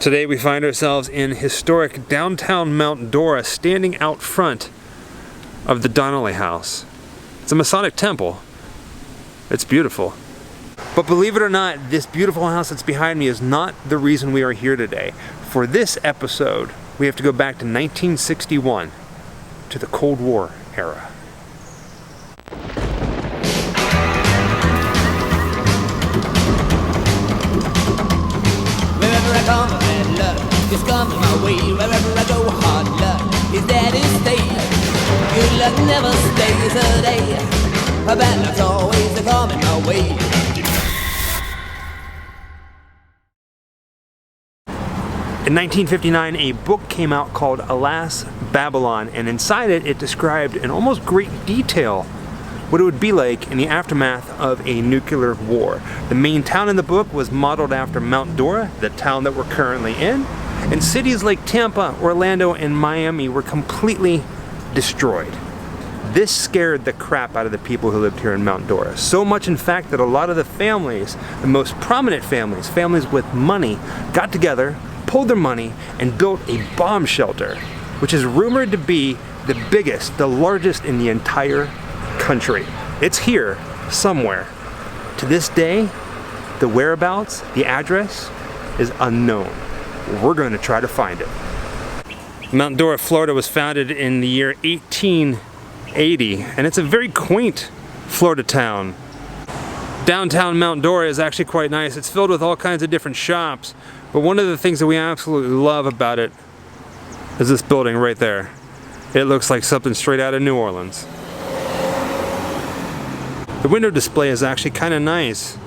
Today we find ourselves in historic downtown Mount Dora, standing out front of the Donnelly House. It's a Masonic temple. It's beautiful. But believe it or not, this beautiful house that's behind me is not the reason we are here today. For this episode, we have to go back to 1961, to the Cold War era. Wherever I come, bad luck just comes my way. Wherever I go, hard luck is there to stay. Good luck never stays a day. Bad luck's always coming my way. In 1959, a book came out called Alas, Babylon, and inside it, it described in almost great detail what it would be like in the aftermath of a nuclear war. The main town in the book was modeled after Mount Dora, the town that we're currently in, and cities like Tampa, Orlando, and Miami were completely destroyed. This scared the crap out of the people who lived here in Mount Dora. So much, in fact, that a lot of the families, the most prominent families, families with money, got together, pulled their money, and built a bomb shelter, which is rumored to be the biggest, the largest in the entire country. It's here somewhere. To this day, the whereabouts, the address, is unknown. We're going to try to find it. Mount Dora, Florida was founded in the year 1880, and it's a very quaint Florida town. Downtown Mount Dora is actually quite nice. It's filled with all kinds of different shops, but one of the things that we absolutely love about it is this building right there. It looks like something straight out of New Orleans. The window display is actually kind of nice,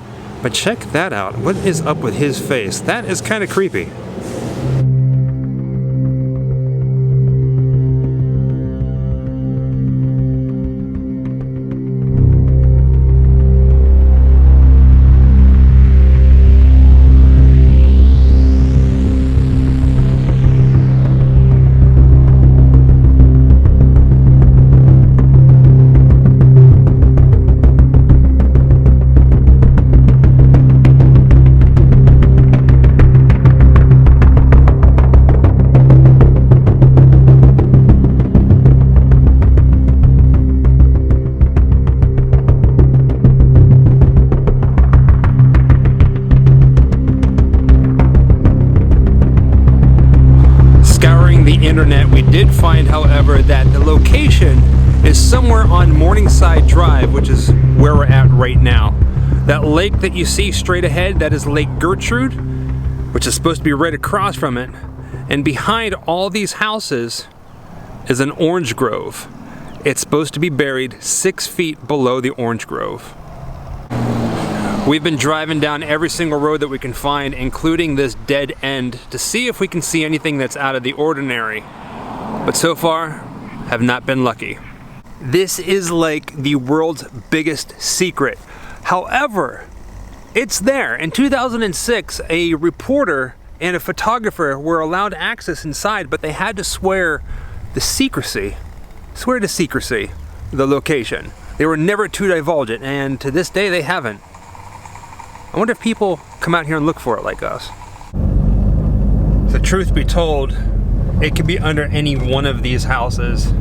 but check that out. What is up with his face? That is kind of creepy. Internet, we did find, however, that the location is somewhere on Morningside Drive, which is where we're at right now. That lake that you see straight ahead, that is Lake Gertrude, which is supposed to be right across from it. And behind all these houses is an orange grove. It's supposed to be buried 6 feet below the orange grove. We've been driving down every single road that we can find, including this dead end, to see if we can see anything that's out of the ordinary. But so far, have not been lucky. This is like the world's biggest secret. However, it's there. In 2006, a reporter and a photographer were allowed access inside, but they had to swear to secrecy, the location. They were never to divulge it, and to this day they haven't. I wonder if people come out here and look for it like us. The truth be told, it could be under any one of these houses.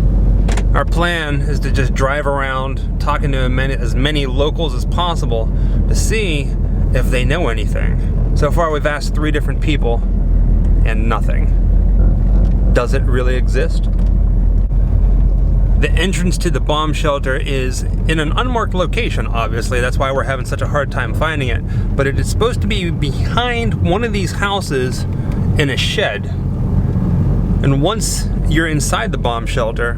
Our plan is to just drive around talking to as many locals as possible to see if they know anything. So far we've asked 3 different people and nothing. Does it really exist? The entrance to the bomb shelter is in an unmarked location, obviously. That's why we're having such a hard time finding it. But it is supposed to be behind one of these houses in a shed. And once you're inside the bomb shelter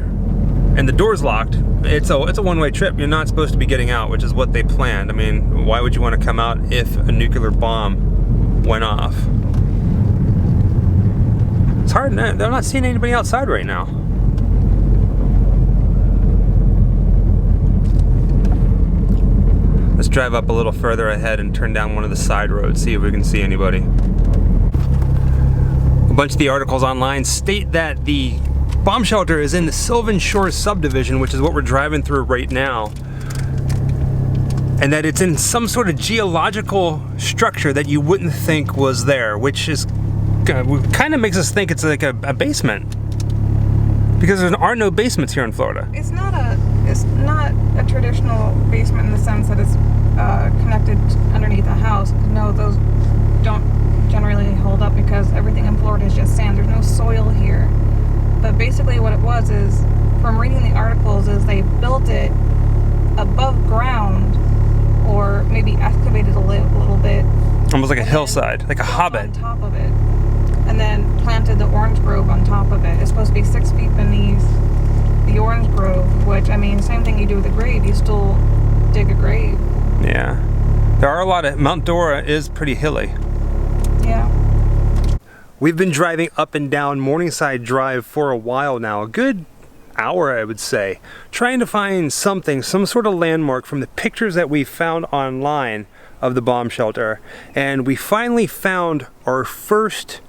and the door's locked, it's a one-way trip. You're not supposed to be getting out, which is what they planned. I mean, why would you want to come out if a nuclear bomb went off? It's hard. They're not seeing anybody outside right now. Let's drive up a little further ahead and turn down one of the side roads, see if we can see anybody. A bunch of the articles online state that the bomb shelter is in the Sylvan Shores subdivision, which is what we're driving through right now. And that it's in some sort of geological structure that you wouldn't think was there, which is kind of makes us think it's like a basement. Because there are no basements here in Florida. It's not a traditional basement in the sense that it's connected underneath a house. No, those don't generally hold up because everything in Florida is just sand. There's no soil here. But basically what it was is, from reading the articles, is they built it above ground or maybe excavated a little bit. Almost like a hillside, like a hobbit. On top of it. And then planted the orange grove on top of it. It's supposed to be 6 feet beneath the orange grove, which, I mean, same thing you do with a grave. You still dig a grave. Yeah. There are a lot of... Mount Dora is pretty hilly. Yeah. We've been driving up and down Morningside Drive for a while now. A good hour, I would say. Trying to find something, some sort of landmark from the pictures that we found online of the bomb shelter. And we finally found our first...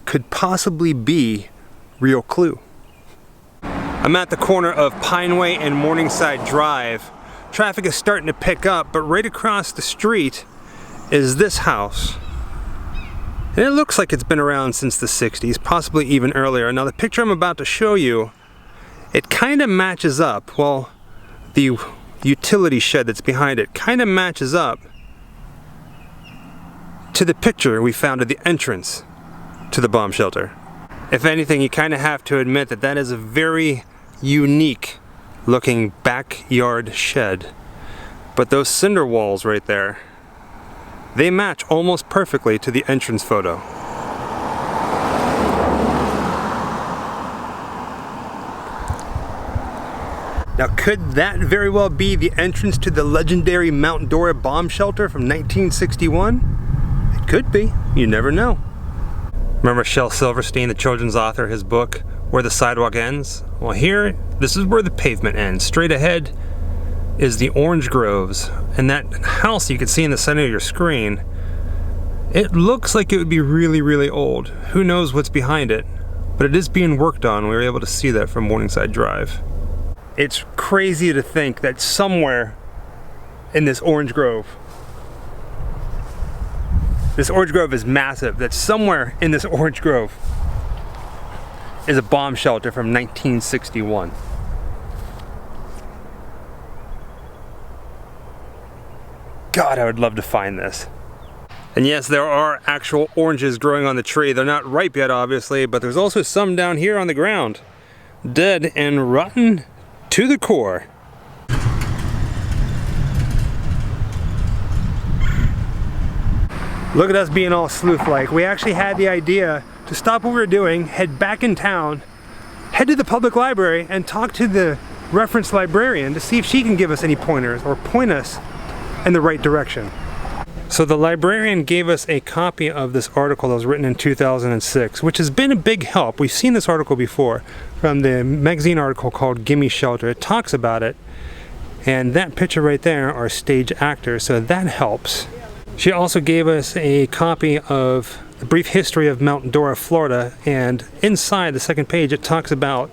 could possibly be real clue. I'm at the corner of Pineway and Morningside Drive. Traffic is starting to pick up, but right across the street is this house. And it looks like it's been around since the 60s, possibly even earlier. Now the picture I'm about to show you, it kind of matches up. Well, the utility shed that's behind it kind of matches up to the picture we found at the entrance to the bomb shelter. If anything, you kind of have to admit that that is a very unique looking backyard shed. But those cinder walls right there, they match almost perfectly to the entrance photo. Now, could that very well be the entrance to the legendary Mount Dora bomb shelter from 1961? It could be. You never know. Remember Shel Silverstein, the children's author, his book, Where the Sidewalk Ends? Well, here, this is where the pavement ends. Straight ahead is the orange groves. And that house you can see in the center of your screen, it looks like it would be really, really old. Who knows what's behind it? But it is being worked on. We were able to see that from Morningside Drive. It's crazy to think that somewhere in this orange grove, this orange grove is massive, that somewhere in this orange grove is a bomb shelter from 1961. God, I would love to find this. And yes, there are actual oranges growing on the tree. They're not ripe yet, obviously, but there's also some down here on the ground. Dead and rotten to the core. Look at us being all sleuth-like. We actually had the idea to stop what we were doing, head back in town, head to the public library, and talk to the reference librarian to see if she can give us any pointers or point us in the right direction. So the librarian gave us a copy of this article that was written in 2006, which has been a big help. We've seen this article before from the magazine article called Gimme Shelter. It talks about it, and that picture right there are stage actors, so that helps. She also gave us a copy of The Brief History of Mount Dora, Florida, and inside the second page it talks about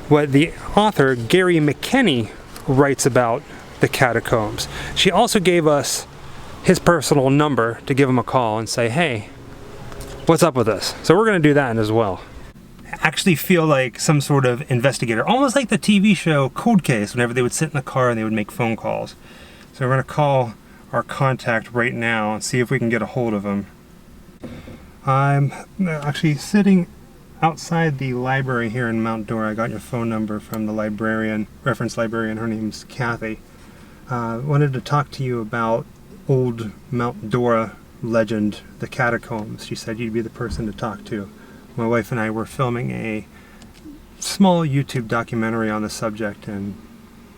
what the author, Gary McKinney, writes about the catacombs. She also gave us his personal number to give him a call and say, hey, what's up with this? So we're going to do that as well. I actually feel like some sort of investigator, almost like the TV show Cold Case, whenever they would sit in the car and they would make phone calls. So we're going to call our contact right now and see if we can get a hold of him. I'm actually sitting outside the library here in Mount Dora. I got your phone number from the librarian, reference librarian. Her name's Kathy. Wanted to talk to you about old Mount Dora legend, the Catacombs. She said you'd be the person to talk to. My wife and I were filming a small YouTube documentary on the subject and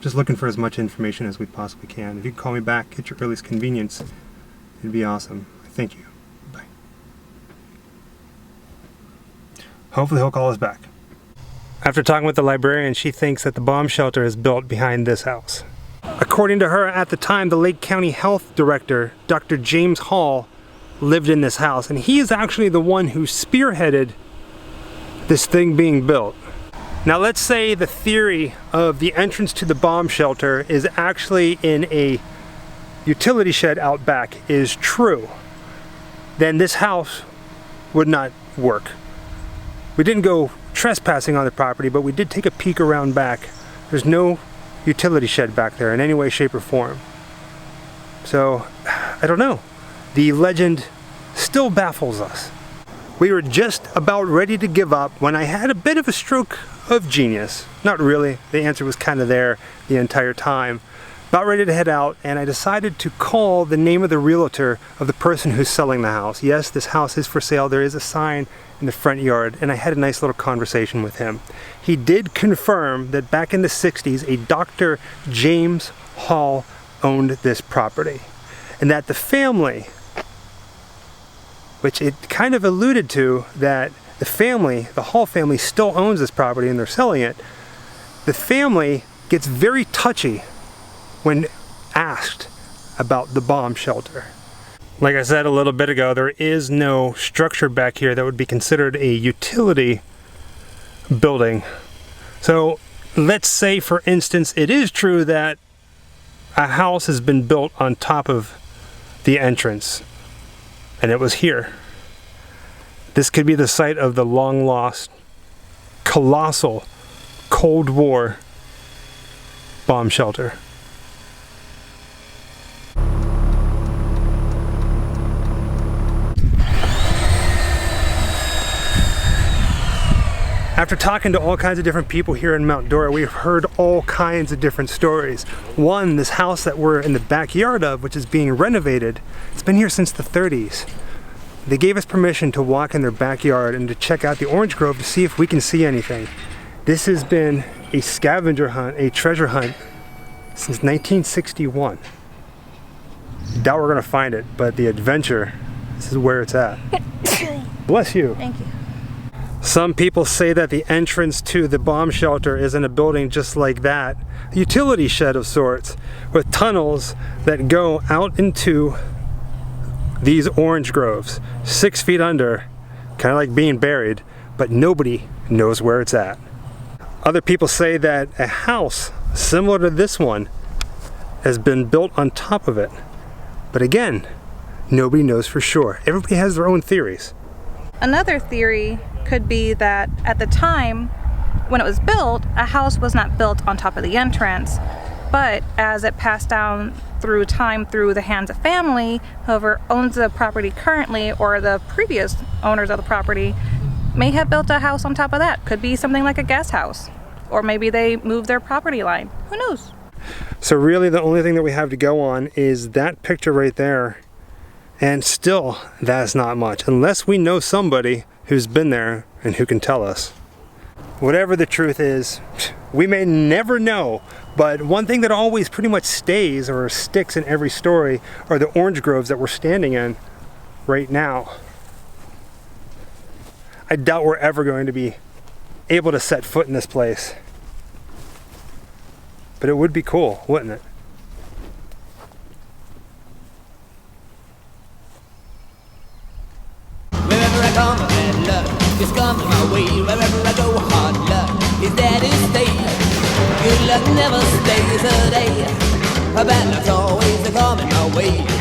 just looking for as much information as we possibly can. If you could call me back at your earliest convenience, it'd be awesome. Thank you. Bye. Hopefully he'll call us back. After talking with the librarian, she thinks that the bomb shelter is built behind this house. According to her, at the time, the Lake County Health Director, Dr. James Hall, lived in this house, and he is actually the one who spearheaded this thing being built. Now let's say the theory of the entrance to the bomb shelter is actually in a utility shed out back is true. Then this house would not work. We didn't go trespassing on the property, but we did take a peek around back. There's no utility shed back there in any way, shape, or form. So, I don't know. The legend still baffles us. We were just about ready to give up when I had a bit of a stroke of genius. Not really, the answer was kind of there the entire time. About ready to head out, and I decided to call the name of the realtor of the person who's selling the house. Yes, this house is for sale. There is a sign in the front yard, and I had a nice little conversation with him. He did confirm that back in the 60s, a Dr. James Hall owned this property, and that the family, which it kind of alluded to, that the family, the Hall family, still owns this property and they're selling it. The family gets very touchy when asked about the bomb shelter. Like I said a little bit ago, there is no structure back here that would be considered a utility building. So let's say, for instance, it is true that a house has been built on top of the entrance, and it was here. This could be the site of the long lost, colossal Cold War bomb shelter. After talking to all kinds of different people here in Mount Dora, we've heard all kinds of different stories. One, this house that we're in the backyard of, which is being renovated, it's been here since the 30s. They gave us permission to walk in their backyard and to check out the orange grove to see if we can see anything. This has been a scavenger hunt, a treasure hunt, since 1961. Doubt we're gonna find it, but the adventure, this is where it's at. Bless you. Thank you. Some people say that the entrance to the bomb shelter is in a building just like that, a utility shed of sorts, with tunnels that go out into these orange groves, 6 feet under, kind of like being buried, but nobody knows where it's at. Other people say that a house similar to this one has been built on top of it, but again, nobody knows for sure. Everybody has their own theories. Another theory could be that at the time when it was built, a house was not built on top of the entrance, but as it passed down through time through the hands of family, whoever owns the property currently or the previous owners of the property may have built a house on top of that. Could be something like a guest house, or maybe they moved their property line. Who knows? So really the only thing that we have to go on is that picture right there, and still that's not much, unless we know somebody who's been there and who can tell us. Whatever the truth is, we may never know, but one thing that always pretty much stays or sticks in every story are the orange groves that we're standing in right now. I doubt we're ever going to be able to set foot in this place, but it would be cool, wouldn't it? Wherever I come, bad luck just comes my way. Wherever I go, hard luck is there to stay. Good luck never stays a day. Bad luck's always coming my way.